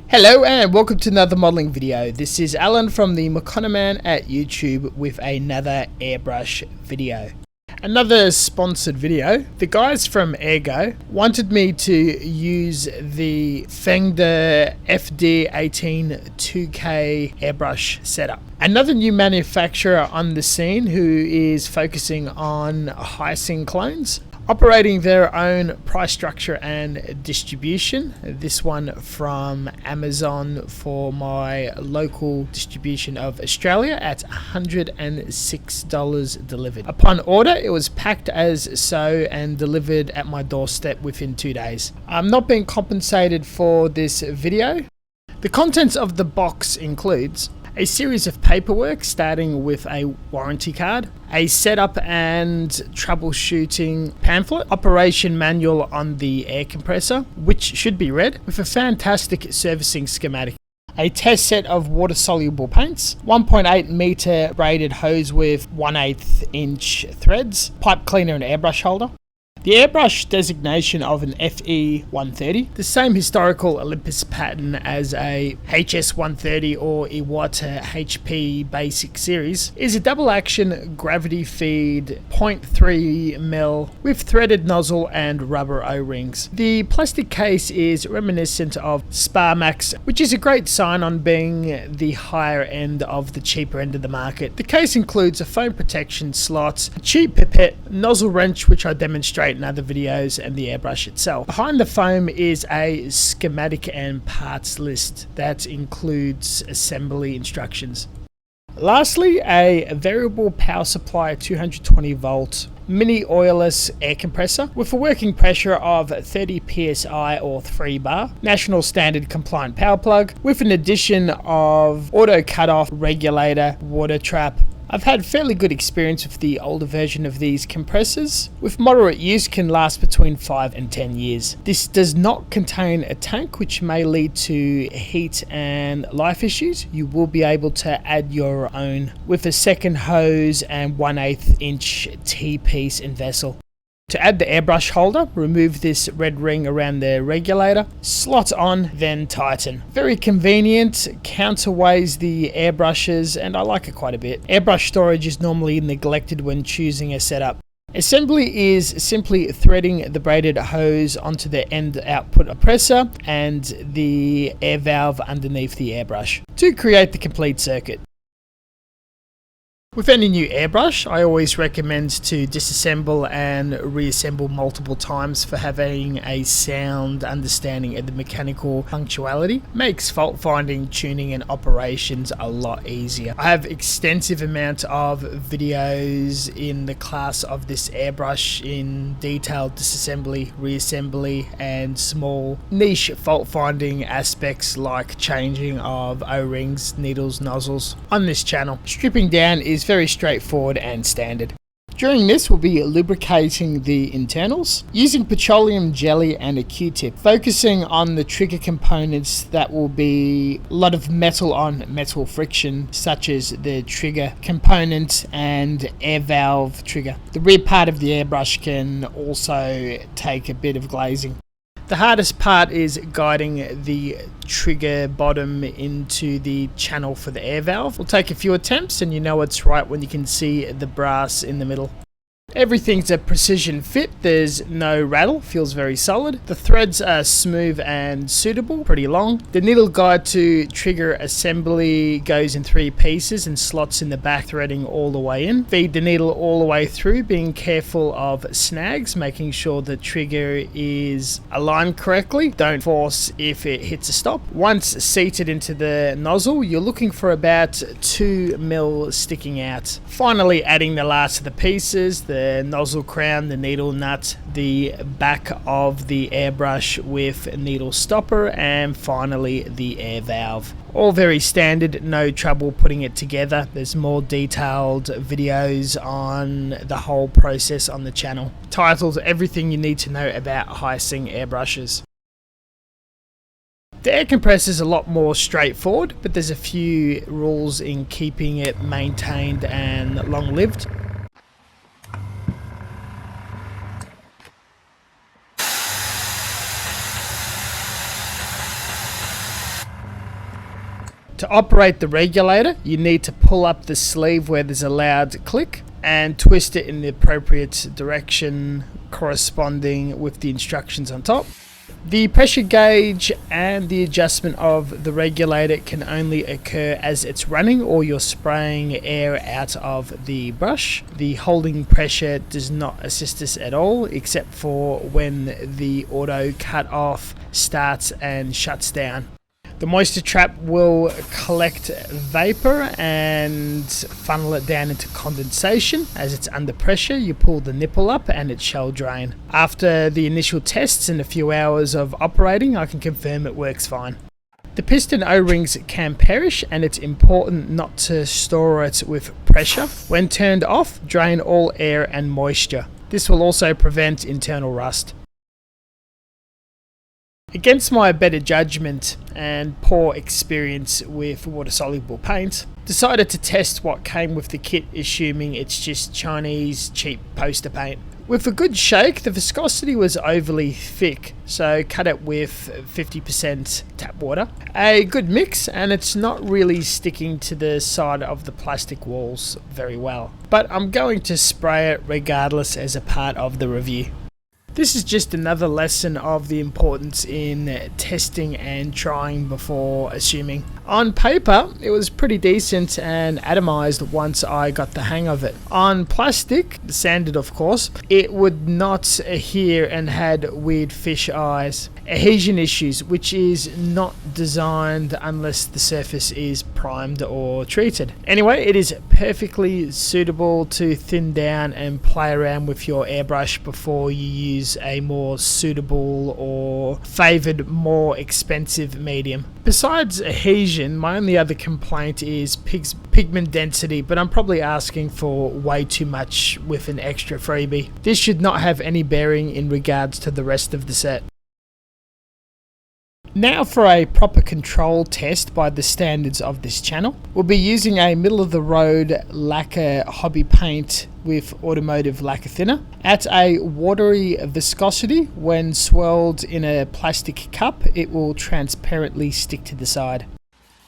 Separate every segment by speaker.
Speaker 1: Hello and welcome to another modelling video. This is Alan from the Man at YouTube with another airbrush video. Another sponsored video. The guys from Airgoo wanted me to use the Fengda FD-18-2K airbrush setup. Another new manufacturer on the scene who is focusing on hyacinth clones, operating their own price structure and distribution. This one from Amazon for my local distribution of Australia at $106 delivered. Upon order, it was packed as so and delivered at my doorstep within 2 days. I'm not being compensated for this video. The contents of the box includes a series of paperwork starting with a warranty card, a setup and troubleshooting pamphlet, operation manual on the air compressor, which should be read, with a fantastic servicing schematic, a test set of water soluble paints, 1.8 meter braided hose with 1/8 inch threads, pipe cleaner and airbrush holder, the airbrush designation of an FE-130, the same historical Olympus pattern as a HS-130 or Iwata HP Basic Series, is a double action gravity feed 0.3mm with threaded nozzle and rubber O-rings. The plastic case is reminiscent of Sparmax, which is a great sign on being the higher end of the cheaper end of the market. The case includes a foam protection slot, a cheap pipette, nozzle wrench which I demonstrate in other videos, and the airbrush itself. Behind the foam is a schematic and parts list that includes assembly instructions. Lastly, a variable power supply 220 volt mini oilless air compressor with a working pressure of 30 psi or 3 bar, national standard compliant power plug with an addition of auto cutoff regulator, water trap. I've had fairly good experience with the older version of these compressors. With moderate use can last between 5 and 10 years. This does not contain a tank, which may lead to heat and life issues. You will be able to add your own with a second hose and 1/8 inch T-piece and vessel. To add the airbrush holder, remove this red ring around the regulator, slot on, then tighten. Very convenient, counterweighs the airbrushes, and I like it quite a bit. Airbrush storage is normally neglected when choosing a setup. Assembly is simply threading the braided hose onto the end output compressor and the air valve underneath the airbrush to create the complete circuit. With any new airbrush, I always recommend to disassemble and reassemble multiple times for having a sound understanding of the mechanical functionality. Makes fault finding, tuning and operations a lot easier. I have extensive amount of videos in the class of this airbrush in detailed disassembly, reassembly and small niche fault finding aspects like changing of O-rings, needles, nozzles on this channel. Stripping down is very straightforward and standard. During this, we'll be lubricating the internals using petroleum jelly and a Q-tip, focusing on the trigger components that will be a lot of metal on metal friction, such as the trigger component and air valve trigger. The rear part of the airbrush can also take a bit of glazing. The hardest part is guiding the trigger bottom into the channel for the air valve. It'll take a few attempts and you know it's right when you can see the brass in the middle. Everything's a precision fit, there's no rattle, feels very solid. The threads are smooth and suitable, pretty long. The needle guide to trigger assembly goes in 3 pieces and slots in the back, threading all the way in. Feed the needle all the way through, being careful of snags, making sure the trigger is aligned correctly. Don't force if it hits a stop. Once seated into the nozzle, you're looking for about 2 mil sticking out. Finally adding the last of the pieces, the nozzle crown, the needle nut, the back of the airbrush with a needle stopper, and finally the air valve. All very standard, no trouble putting it together. There's more detailed videos on the whole process on the channel, titled Everything You Need to Know About Hyacinth Airbrushes. The air compressor is a lot more straightforward, but there's a few rules in keeping it maintained and long-lived. To operate the regulator, you need to pull up the sleeve where there's a loud click and twist it in the appropriate direction corresponding with the instructions on top. The pressure gauge and the adjustment of the regulator can only occur as it's running or you're spraying air out of the brush. The holding pressure does not assist us at all, except for when the auto cut off starts and shuts down. The moisture trap will collect vapor and funnel it down into condensation. As it's under pressure, you pull the nipple up and it shall drain. After the initial tests and a few hours of operating, I can confirm it works fine. The piston O-rings can perish, and it's important not to store it with pressure. When turned off, drain all air and moisture. This will also prevent internal rust. Against my better judgment and poor experience with water-soluble paint, decided to test what came with the kit, assuming it's just Chinese cheap poster paint. With a good shake, the viscosity was overly thick, so cut it with 50% tap water. A good mix, and it's not really sticking to the side of the plastic walls very well. But I'm going to spray it regardless as a part of the review. This is just another lesson of the importance in testing and trying before assuming. On paper, it was pretty decent and atomized once I got the hang of it. On plastic, sanded of course, it would not adhere and had weird fish eyes. Adhesion issues, which is not designed unless the surface is primed or treated. Anyway, it is perfectly suitable to thin down and play around with your airbrush before you use a more suitable or favoured, more expensive medium. Besides adhesion, my only other complaint is pigment density, but I'm probably asking for way too much with an extra freebie. This should not have any bearing in regards to the rest of the set. Now for a proper control test by the standards of this channel. We'll be using a middle of the road lacquer hobby paint with automotive lacquer thinner at a watery viscosity. When swirled in a plastic cup, it will transparently stick to the side.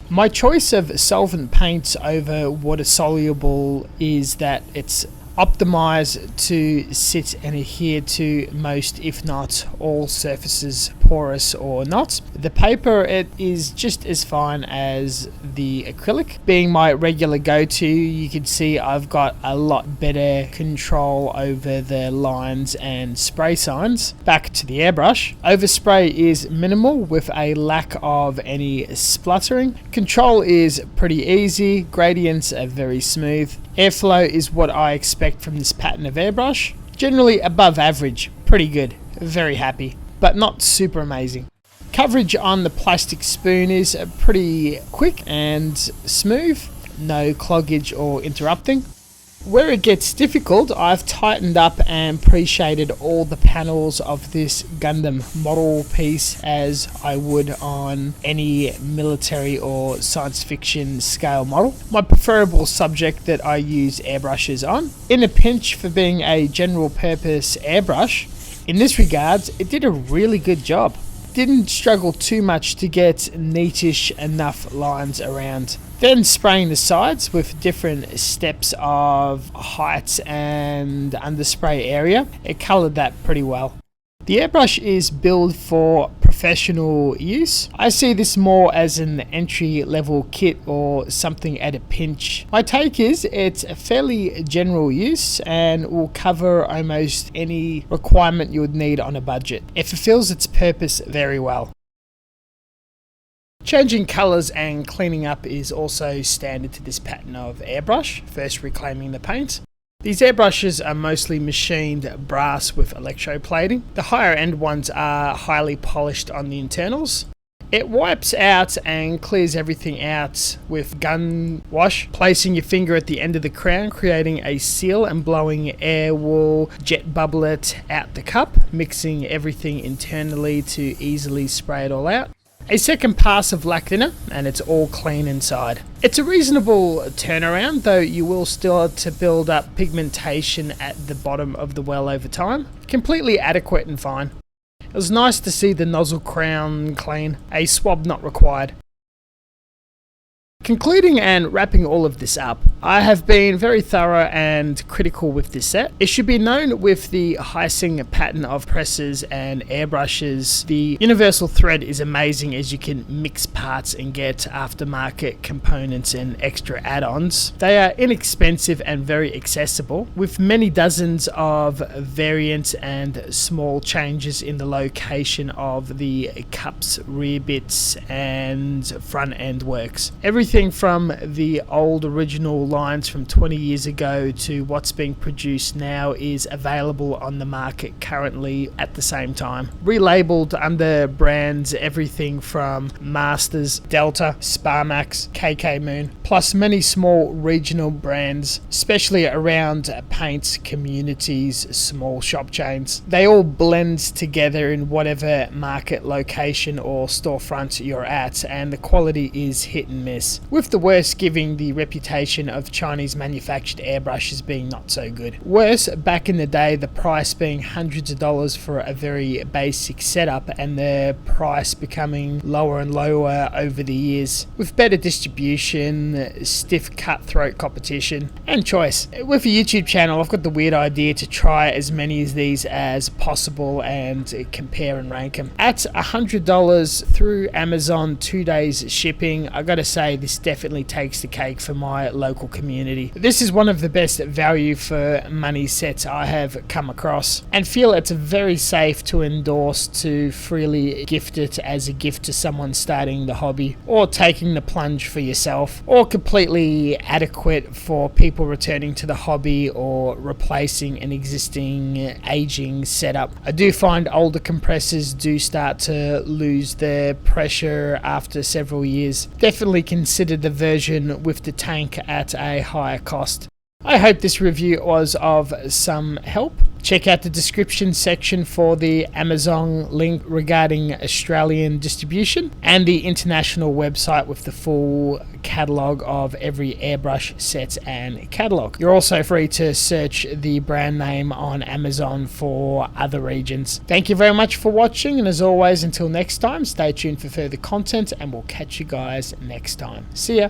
Speaker 1: My choice of solvent paints over water soluble is that it's optimized to sit and adhere to most, if not all, surfaces, porous or not. The paper, it is just as fine as the acrylic. Being my regular go-to, you can see I've got a lot better control over the lines and spray signs. Back to the airbrush. Overspray is minimal with a lack of any spluttering. Control is pretty easy. Gradients are very smooth. Airflow is what I expect from this pattern of airbrush. Generally above average, pretty good, very happy, but not super amazing. Coverage on the plastic spoon is pretty quick and smooth, no cloggage or interrupting. Where it gets difficult, I've tightened up and pre-shaded all the panels of this Gundam model piece as I would on any military or science fiction scale model. My preferable subject that I use airbrushes on. In a pinch for being a general purpose airbrush, in this regards, it did a really good job. Didn't struggle too much to get neatish enough lines around. Then spraying the sides with different steps of height and underspray area, it coloured that pretty well. The airbrush is built for professional use. I see this more as an entry-level kit or something at a pinch. My take is it's a fairly general use and will cover almost any requirement you would need on a budget. It fulfills its purpose very well. Changing colours and cleaning up is also standard to this pattern of airbrush, first reclaiming the paint. These airbrushes are mostly machined brass with electroplating. The higher end ones are highly polished on the internals. It wipes out and clears everything out with gun wash. Placing your finger at the end of the crown, creating a seal, and blowing air will jet bubble it out the cup, mixing everything internally to easily spray it all out. A second pass of lac thinner and it's all clean inside. It's a reasonable turnaround, though you will still have to build up pigmentation at the bottom of the well over time. Completely adequate and fine. It was nice to see the nozzle crown clean, a swab not required. Concluding and wrapping all of this up, I have been very thorough and critical with this set. It should be known with the Heising pattern of presses and airbrushes, the universal thread is amazing as you can mix parts and get aftermarket components and extra add-ons. They are inexpensive and very accessible, with many dozens of variants and small changes in the location of the cups, rear bits and front end works. Everything from the old original lines from 20 years ago to what's being produced now is available on the market currently at the same time. Relabeled under brands everything from Masters, Delta, Sparmax, KK Moon, plus many small regional brands, especially around paints, communities, small shop chains. They all blend together in whatever market location or storefront you're at, and the quality is hit and miss, with the worst giving the reputation of Chinese manufactured airbrushes being not so good. Worse, back in the day, the price being hundreds of dollars for a very basic setup and the price becoming lower and lower over the years, with better distribution, stiff cutthroat competition and choice. With a YouTube channel, I've got the weird idea to try as many of these as possible and compare and rank them. At $100 through Amazon, 2 days shipping, I gotta say this definitely takes the cake for my local community. This is one of the best value for money sets I have come across, and feel it's very safe to endorse to freely gift it as a gift to someone starting the hobby, or taking the plunge for yourself, or completely adequate for people returning to the hobby or replacing an existing aging setup. I do find older compressors do start to lose their pressure after several years. Definitely consider the version with the tank at a higher cost. I hope this review was of some help. Check out the description section for the Amazon link regarding Australian distribution and the international website with the full catalogue of every airbrush set and catalogue. You're also free to search the brand name on Amazon for other regions. Thank you very much for watching, and as always, until next time, stay tuned for further content and we'll catch you guys next time. See ya.